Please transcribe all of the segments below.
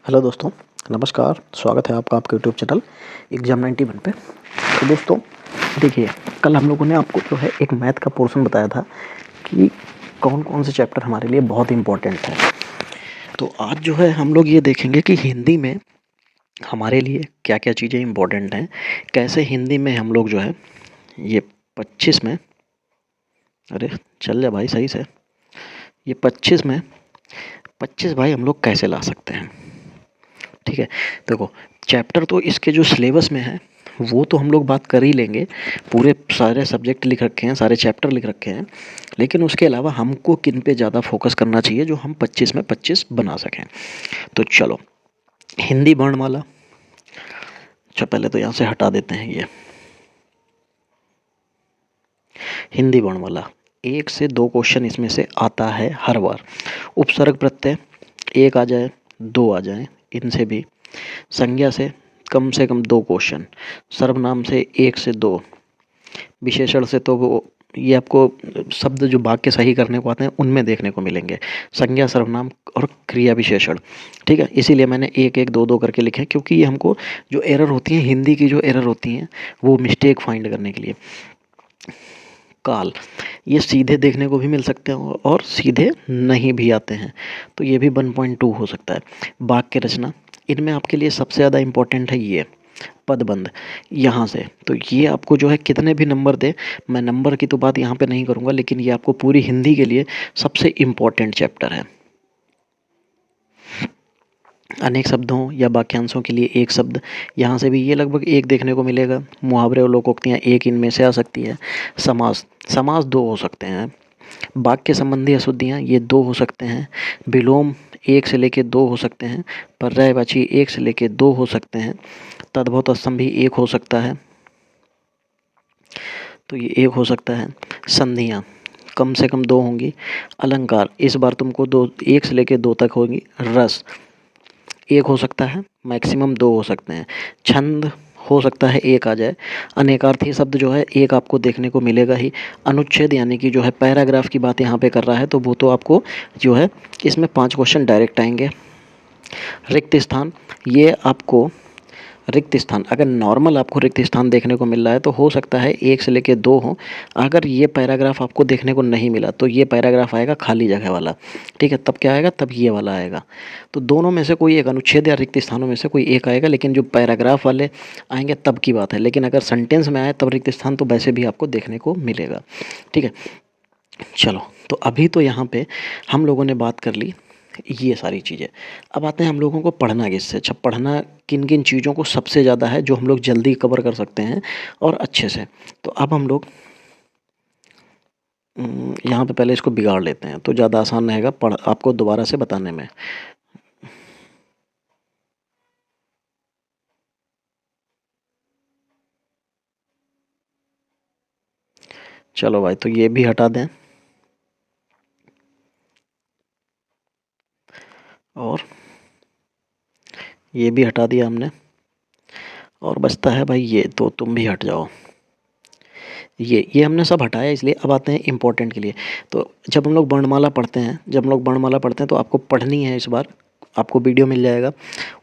Hello दोस्तों, नमस्कार। स्वागत है आपका आपके यूट्यूब चैनल एग्जाम 91 पे। तो दोस्तों देखिए, कल हम लोगों ने आपको जो है एक मैथ का पोर्शन बताया था कि कौन कौन से चैप्टर हमारे लिए बहुत इम्पोर्टेंट है। तो आज जो है हम लोग ये देखेंगे कि हिंदी में हमारे लिए क्या क्या चीज़ें इम्पोर्टेंट हैं, कैसे हिंदी में हम लोग जो है ये 25 में, अरे चल जा भाई सही से, ये 25 भाई हम लोग कैसे ला सकते हैं। ठीक है, देखो चैप्टर तो इसके जो सिलेबस में है वो तो हम लोग बात कर ही लेंगे, पूरे सारे सब्जेक्ट लिख रखे हैं, सारे चैप्टर लिख रखे हैं, लेकिन उसके अलावा हमको किन पे ज़्यादा फोकस करना चाहिए जो हम 25 में 25 बना सकें। तो चलो हिंदी वर्णमाला, अच्छा पहले तो यहाँ से हटा देते हैं ये हिंदी वर्णमाला। 1 से 2 क्वेश्चन इसमें से आता है हर बार। उपसर्ग प्रत्यय 1 आ जाए 2 आ जाए, इनसे भी। संज्ञा से कम 2 क्वेश्चन, सर्वनाम से 1 से 2, विशेषण से तो वो ये आपको शब्द जो वाक्य सही करने को आते हैं उनमें देखने को मिलेंगे, संज्ञा सर्वनाम और क्रिया विशेषण। ठीक है, इसीलिए मैंने 1 1 2 2 करके लिखे हैं, क्योंकि ये हमको जो एरर होती हैं हिंदी की, जो एरर होती हैं वो मिस्टेक फाइंड करने के लिए। काल, ये सीधे देखने को भी मिल सकते हैं और सीधे नहीं भी आते हैं, तो ये भी 1.2 हो सकता है। वाक्य रचना, इनमें आपके लिए सबसे ज़्यादा इम्पोर्टेंट है ये पदबंध, यहाँ से तो ये आपको जो है कितने भी नंबर दे, मैं नंबर की तो बात यहाँ पे नहीं करूँगा, लेकिन ये आपको पूरी हिंदी के लिए सबसे इम्पोर्टेंट चैप्टर है। अनेक शब्दों या वाक्यांशों के लिए एक शब्द, यहाँ से भी ये लगभग एक देखने को मिलेगा। मुहावरे और लोकोक्तियाँ एक इनमें से आ सकती है। समास, समास 2 हो सकते हैं। वाक्य संबंधी अशुद्धियाँ ये 2 हो सकते हैं। विलोम 1 से लेके 2 हो सकते हैं। पर्यायवाची 1 से लेके 2 हो सकते हैं। तद्भव तत्सम भी 1 हो सकता है, तो ये 1 हो सकता है। संधियाँ कम से कम 2 होंगी। अलंकार इस बार तुमको 1 से लेके 2 तक होगी। रस 1 हो सकता है, मैक्सिमम 2 हो सकते हैं। छंद हो सकता है 1 आ जाए। अनेकार्थी शब्द जो है 1 आपको देखने को मिलेगा ही। अनुच्छेद यानी कि जो है पैराग्राफ की बात यहाँ पे कर रहा है, तो वो तो आपको जो है इसमें 5 क्वेश्चन डायरेक्ट आएंगे। रिक्त स्थान, ये आपको रिक्त स्थान, अगर नॉर्मल आपको रिक्त स्थान देखने को मिल रहा है तो हो सकता है 1 से लेके 2 हो। अगर ये पैराग्राफ आपको देखने को नहीं मिला तो ये पैराग्राफ आएगा खाली जगह वाला। ठीक है, तब क्या आएगा, तब ये वाला आएगा। तो दोनों में से कोई एक, अनुच्छेद या रिक्त स्थानों में से कोई एक आएगा, लेकिन जो पैराग्राफ वाले आएंगे तब की बात है। लेकिन अगर सेंटेंस में आए तब रिक्त स्थान तो वैसे भी आपको देखने को मिलेगा। ठीक है, चलो तो अभी तो यहाँ पे हम लोगों ने बात कर ली ये सारी चीज़ें। अब आते हैं हम लोगों को पढ़ना किससे। अच्छा, पढ़ना किन किन चीज़ों को सबसे ज़्यादा है जो हम लोग जल्दी कवर कर सकते हैं और अच्छे से। तो अब हम लोग यहाँ पे पहले इसको बिगाड़ लेते हैं तो ज़्यादा आसान रहेगा पढ़ आपको दोबारा से बताने में। चलो भाई, तो ये भी हटा दें और ये भी हटा दिया हमने, और बचता है भाई ये, तो तुम भी हट जाओ। ये हमने सब हटाया, इसलिए अब आते हैं इम्पोर्टेंट के लिए। तो जब हम लोग वर्णमाला पढ़ते हैं, तो आपको पढ़नी है इस बार, आपको वीडियो मिल जाएगा।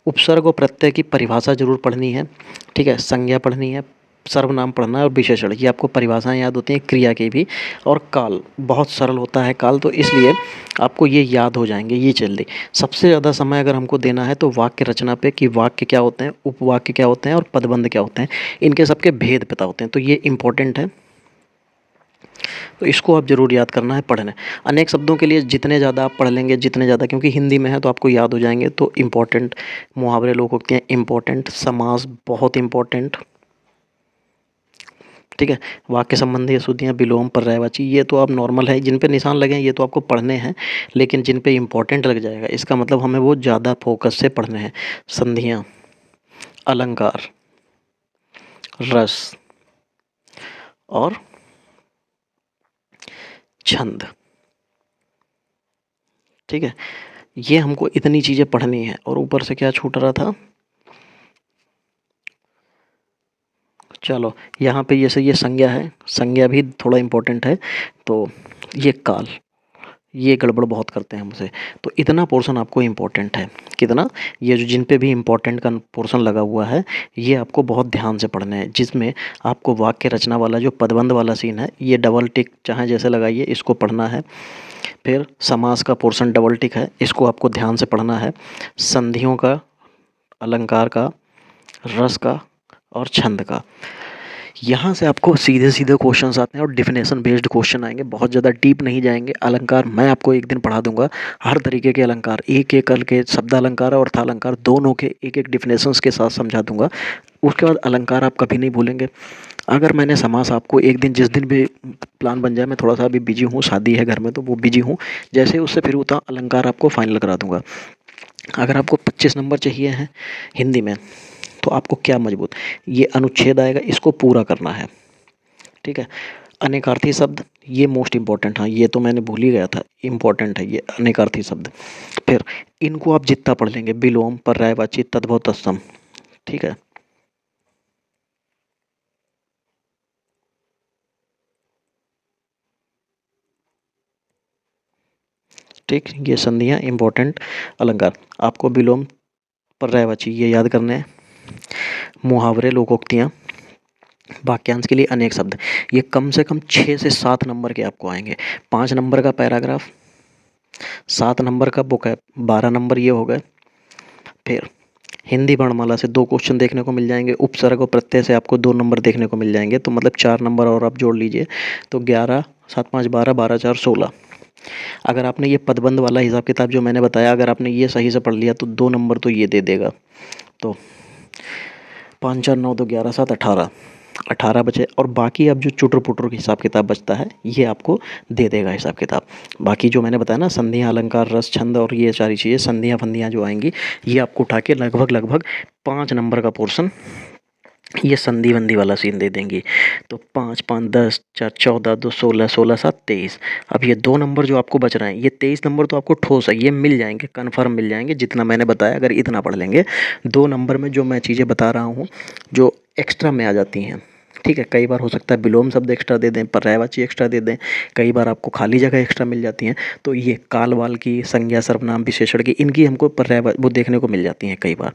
उपसर्ग और प्रत्यय की परिभाषा जरूर पढ़नी है। ठीक है, संज्ञा पढ़नी है, सर्वनाम पढ़ना है और विशेषण, ये आपको परिभाषाएं याद होती हैं क्रिया की भी। और काल बहुत सरल होता है काल, तो इसलिए आपको ये याद हो जाएंगे ये जल्दी। सबसे ज़्यादा समय अगर हमको देना है तो वाक्य रचना पे, कि वाक्य क्या होते हैं, उपवाक्य क्या होते हैं और पदबंध क्या होते हैं, इनके सबके भेद पता होते हैं, तो ये इंपॉर्टेंट है। तो इसको आप ज़रूर याद करना है पढ़ना है। अनेक शब्दों के लिए जितने ज़्यादा आप पढ़ लेंगे, जितने ज़्यादा, क्योंकि हिंदी में है तो आपको याद हो जाएंगे, तो इम्पॉर्टेंट। मुहावरे लोकोक्तियाँ इम्पॉर्टेंट, समास बहुत इम्पॉर्टेंट। ठीक है, वाक्य संबंधी अशुद्धियाँ, विलोम, पर्यायवाची, ये तो आप नॉर्मल है, जिन पे निशान लगे हैं ये तो आपको पढ़ने हैं, लेकिन जिन पे इम्पोर्टेंट लग जाएगा इसका मतलब हमें वो ज़्यादा फोकस से पढ़ने हैं। संधियाँ, अलंकार, रस और छंद। ठीक है, ये हमको इतनी चीज़ें पढ़नी है। और ऊपर से क्या छूट रहा था, चलो यहाँ पे ये संज्ञा है, संज्ञा भी थोड़ा इम्पोर्टेंट है। तो ये काल, ये गड़बड़ बहुत करते हैं हमसे। तो इतना पोर्शन आपको इम्पोर्टेंट है। कितना? ये जो जिन पे भी इम्पोर्टेंट का पोर्शन लगा हुआ है ये आपको बहुत ध्यान से पढ़ना है, जिसमें आपको वाक्य रचना वाला जो पदबंध वाला सीन है ये डबल टिक चाहे जैसे लगाइए, इसको पढ़ना है। फिर समास का पोर्शन डबल टिक है, इसको आपको ध्यान से पढ़ना है। संधियों का, अलंकार का, रस का और छंद का। यहाँ से आपको सीधे सीधे क्वेश्चंस आते हैं और डिफिनेशन बेस्ड क्वेश्चन आएंगे, बहुत ज़्यादा डीप नहीं जाएंगे। अलंकार मैं आपको एक दिन पढ़ा दूंगा, हर तरीके के अलंकार, एक एक करके शब्दालंकार और अर्थालंकार दोनों के एक एक डिफिनेशंस के साथ समझा दूंगा। उसके बाद अलंकार आप कभी नहीं भूलेंगे। अगर मैंने समास आपको एक दिन, जिस दिन भी प्लान बन जाए, मैं थोड़ा सा अभी बिजी हूँ, शादी है घर में तो वो बिजी हूँ, जैसे उससे फिर उतना अलंकार आपको फाइनल करा दूंगा। अगर आपको 25 नंबर चाहिए हैं हिंदी में तो आपको क्या मजबूत, ये अनुच्छेद आएगा, इसको पूरा करना है। ठीक है। अनेकार्थी शब्द ये मोस्ट इम्पॉर्टेंट, हाँ ये तो मैंने भूल ही गया था, इम्पॉर्टेंट है ये अनेकार्थी शब्द। फिर इनको आप जितना पढ़ लेंगे, विलोम, पर्यायवाची, तद्भव, तत्सम। ठीक है। ठीक, ये संधियाँ इम्पोर्टेंट। अलंकार आपको विलोम, पर्यायवाची ये याद करने हैं। मुहावरे, लोकोक्तियाँ, वाक्यांश के लिए अनेक शब्द, ये कम से कम 6 से 7 नंबर के आपको आएंगे। 5 नंबर का पैराग्राफ, 7 नंबर का बुक है, 12 नंबर ये हो गए। फिर हिंदी वर्णमाला से 2 क्वेश्चन देखने को मिल जाएंगे, उपसर्ग और प्रत्यय से आपको 2 नंबर देखने को मिल जाएंगे, तो मतलब 4 नंबर और आप जोड़ लीजिए तो 11, 7 5 12, 12 4 16। अगर आपने ये पदबंध वाला हिसाब किताब जो मैंने बताया, अगर आपने ये सही से पढ़ लिया तो 2 नंबर तो ये दे देगा। तो 5 4 9 2 11 7 18, 18 बचे, और बाकी अब जो चुटर पुटर का हिसाब किताब बचता है ये आपको दे देगा हिसाब किताब। बाकी जो मैंने बताया ना, संधियाँ, अलंकार, रस, छंद और ये सारी चीज़ें, संधियाँ फंधियाँ जो आएंगी ये आपको उठा के लगभग 5 नंबर का पोर्शन ये संधि वंधि वाला सीन दे देंगी। तो 5 5 10 4 14 2 16 16 7 23। अब ये 2 नंबर जो आपको बच रहे हैं, ये 23 नंबर तो आपको ठोस है, ये मिल जाएंगे, कन्फर्म मिल जाएंगे जितना मैंने बताया, अगर इतना पढ़ लेंगे। 2 नंबर में जो मैं चीज़ें बता रहा हूँ जो एक्स्ट्रा में आ जाती हैं। ठीक है। कई बार हो सकता है विलोम शब्द एक्स्ट्रा दे दें, पर्यायवाची एक्स्ट्रा दे दें, कई बार आपको खाली जगह एक्स्ट्रा मिल जाती हैं। तो ये काल वाल की, संज्ञा, सर्वनाम, विशेषण की, इनकी हमको पर्याय वो देखने को मिल जाती हैं कई बार।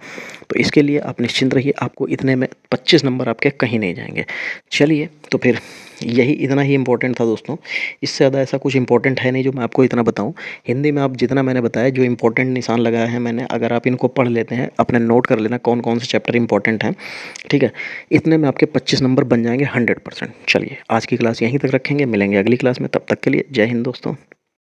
तो इसके लिए आप निश्चिंत रहिए, आपको इतने में 25 नंबर आपके कहीं नहीं जाएंगे। चलिए, तो फिर यही इतना ही इम्पोर्टेंट था दोस्तों, इससे ज़्यादा ऐसा कुछ इम्पोर्टेंट है नहीं जो मैं आपको इतना बताऊं। हिंदी में आप जितना मैंने बताया, जो इम्पोर्टेंट निशान लगाया है मैंने, अगर आप इनको पढ़ लेते हैं, अपने नोट कर लेना कौन कौन से चैप्टर इंपॉर्टेंट हैं। ठीक है। इतने में आपके 25 नंबर बन जाएंगे 100%। चलिए, आज की क्लास यहीं तक रखेंगे, मिलेंगे अगली क्लास में, तब तक के लिए जय हिंद दोस्तों।